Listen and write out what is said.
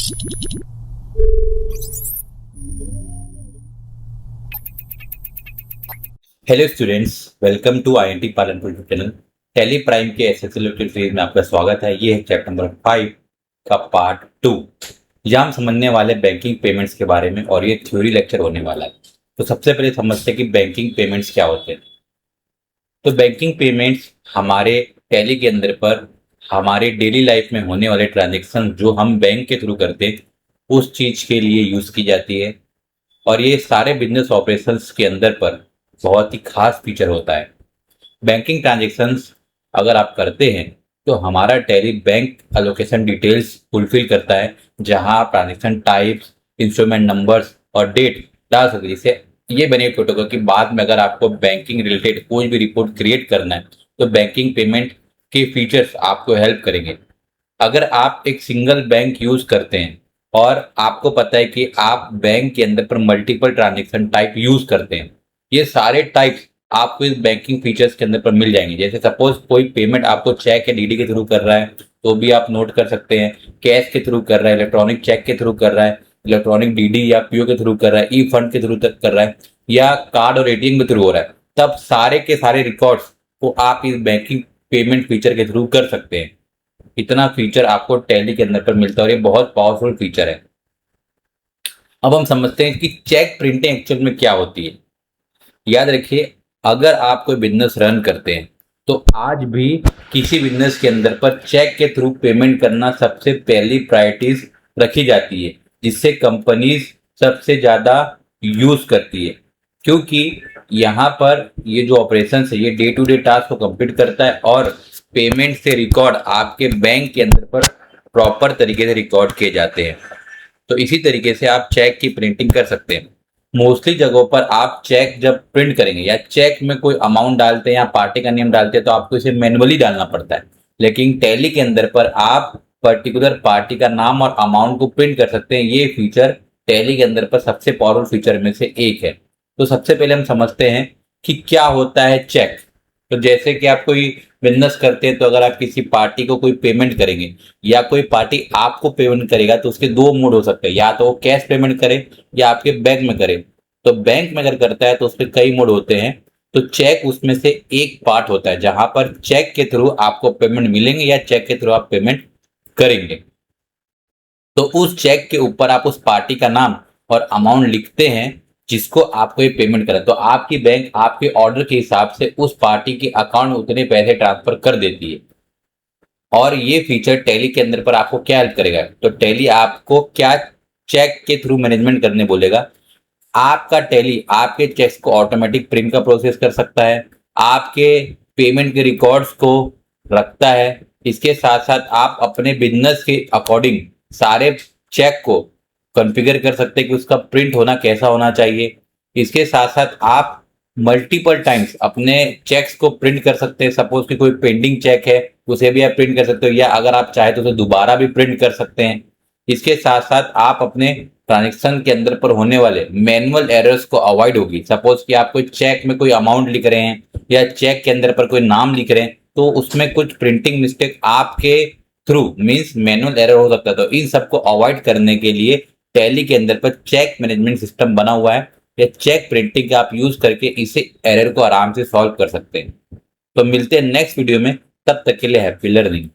Hello students, welcome to IIT Palanpur channel. Tally Prime के SSC related series में आपका स्वागत है। ये है चैप्टर नंबर 5 का पार्ट 2। यहाँ हम समझने वाले बैंकिंग पेमेंट्स के बारे में और ये थ्योरी लेक्चर होने वाला है। तो सबसे पहले समझते हैं कि बैंकिंग पेमेंट्स क्या होते हैं। तो बैंकिंग पेमेंट्स हमारे टैली के अंदर पर हमारे डेली लाइफ में होने वाले ट्रांजेक्शन जो हम बैंक के थ्रू करते हैं उस चीज के लिए यूज की जाती है। और ये सारे बिजनेस ऑपरेशंस के अंदर पर बहुत ही खास फीचर होता है। बैंकिंग ट्रांजेक्शन्स अगर आप करते हैं तो हमारा tally bank allocation details fulfil करता है, जहां आप ट्रांजेक्शन टाइप्स, इंस्ट्रूमेंट नंबर्स और डेट डाल सकते हैं। जिससे ये बेनिफिट होगा कि बाद में अगर आपको बैंकिंग रिलेटेड कोई भी रिपोर्ट क्रिएट करना है तो बैंकिंग पेमेंट के फीचर्स आपको हेल्प करेंगे। अगर आप एक सिंगल बैंक यूज करते हैं और आपको पता है कि आप बैंक के अंदर पर मल्टीपल ट्रांजेक्शन टाइप यूज करते हैं, ये सारे टाइप्स आपको इस बैंकिंग फीचर्स के अंदर पर मिल जाएंगे। जैसे सपोज कोई पेमेंट आपको चेक या डीडी के थ्रू कर रहा है तो भी आप नोट कर सकते हैं, कैश के थ्रू कर रहा है, इलेक्ट्रॉनिक चेक के थ्रू कर रहा है, इलेक्ट्रॉनिक डीडी या पीओ के थ्रू कर रहा है, ई फंड के थ्रू तक कर रहा है, या कार्ड और एटीएम के थ्रू हो रहा है, तब सारे के सारे रिकॉर्ड्स को आप इस बैंकिंग पेमेंट फीचर के थ्रू कर सकते हैं। इतना फीचर आपको टैली के अंदर पर मिलता है और ये बहुत पावरफुल फीचर है। अब हम समझते हैं कि चेक प्रिंटिंग एक्चुअल में क्या होती है। याद रखिए, अगर आप कोई बिजनेस रन करते हैं तो आज भी किसी बिजनेस के अंदर पर चेक के थ्रू पेमेंट करना सबसे पहली प्रायोरिटीज रखी जाती है, जिससे कंपनीज सबसे ज्यादा यूज करती है। क्योंकि यहाँ पर ये जो ऑपरेशन है ये डे टू डे टास्क को कंप्लीट करता है और पेमेंट से रिकॉर्ड आपके बैंक के अंदर पर प्रॉपर तरीके से रिकॉर्ड किए जाते हैं। तो इसी तरीके से आप चेक की प्रिंटिंग कर सकते हैं। मोस्टली जगहों पर आप चेक जब प्रिंट करेंगे या चेक में कोई अमाउंट डालते हैं या पार्टी का नेम डालते हैं तो आपको इसे मैनुअली डालना पड़ता है। लेकिन टैली के अंदर पर आप पर्टिकुलर पार्टी का नाम और अमाउंट को प्रिंट कर सकते हैं। ये फीचर टैली के अंदर पर सबसे पावरफुल फीचर में से एक है। तो सबसे पहले हम समझते हैं कि क्या होता है चेक। तो जैसे कि आप कोई बिजनेस करते हैं तो अगर आप किसी पार्टी को कोई पेमेंट करेंगे या कोई पार्टी आपको पेमेंट करेगा तो उसके दो मोड हो सकते हैं, या तो वो कैश पेमेंट करे या आपके बैंक में करे। तो बैंक में अगर करता है तो उस पर कई मोड होते हैं। तो चेक उसमें से एक पार्ट होता है जहां पर चेक के थ्रू आपको पेमेंट मिलेंगे या चेक के थ्रू आप पेमेंट करेंगे। तो उस चेक के ऊपर आप उस पार्टी का नाम और अमाउंट लिखते हैं जिसको आपको ये पेमेंट करें, तो आपकी बैंक आपके ऑर्डर के हिसाब से उस पार्टी के अकाउंट में उतने पैसे ट्रांसफर कर देती है। और ये फीचर टैली के अंदर पर आपको क्या हेल्प करेगा, तो टैली आपको क्या चेक के थ्रू मैनेजमेंट करने बोलेगा। आपका टैली आपके चेक्स को ऑटोमेटिक प्रिंट का प्रोसेस कर सकता है, आपके पेमेंट के रिकॉर्ड्स को रखता है। इसके साथ साथ आप अपने बिजनेस के अकॉर्डिंग सारे चेक को कॉन्फ़िगर कर सकते हैं कि उसका प्रिंट होना कैसा होना चाहिए। इसके साथ साथ आप मल्टीपल टाइम्स अपने चेक्स को प्रिंट कर सकते हैं। सपोज कि कोई पेंडिंग चेक है उसे भी आप प्रिंट कर सकते हो, या अगर आप चाहे तो उसे दोबारा भी प्रिंट कर सकते हैं। इसके साथ साथ आप अपने ट्रांजेक्शन के अंदर पर होने वाले मैनुअल एरर्स को अवॉइड होगी। सपोज कि आप कोई चेक में कोई अमाउंट लिख रहे हैं या चेक के अंदर पर कोई नाम लिख रहे हैं तो उसमें कुछ प्रिंटिंग मिस्टेक आपके थ्रू मींस मैनुअल एरर हो सकता है। तो इन सबको अवॉइड करने के लिए टैली के अंदर पर चेक मैनेजमेंट सिस्टम बना हुआ है। या चेक प्रिंटिंग का आप यूज करके इसे एरर को आराम से सॉल्व कर सकते हैं। तो मिलते हैं नेक्स्ट वीडियो में, तब तक के लिए हैप्पी लर्निंग।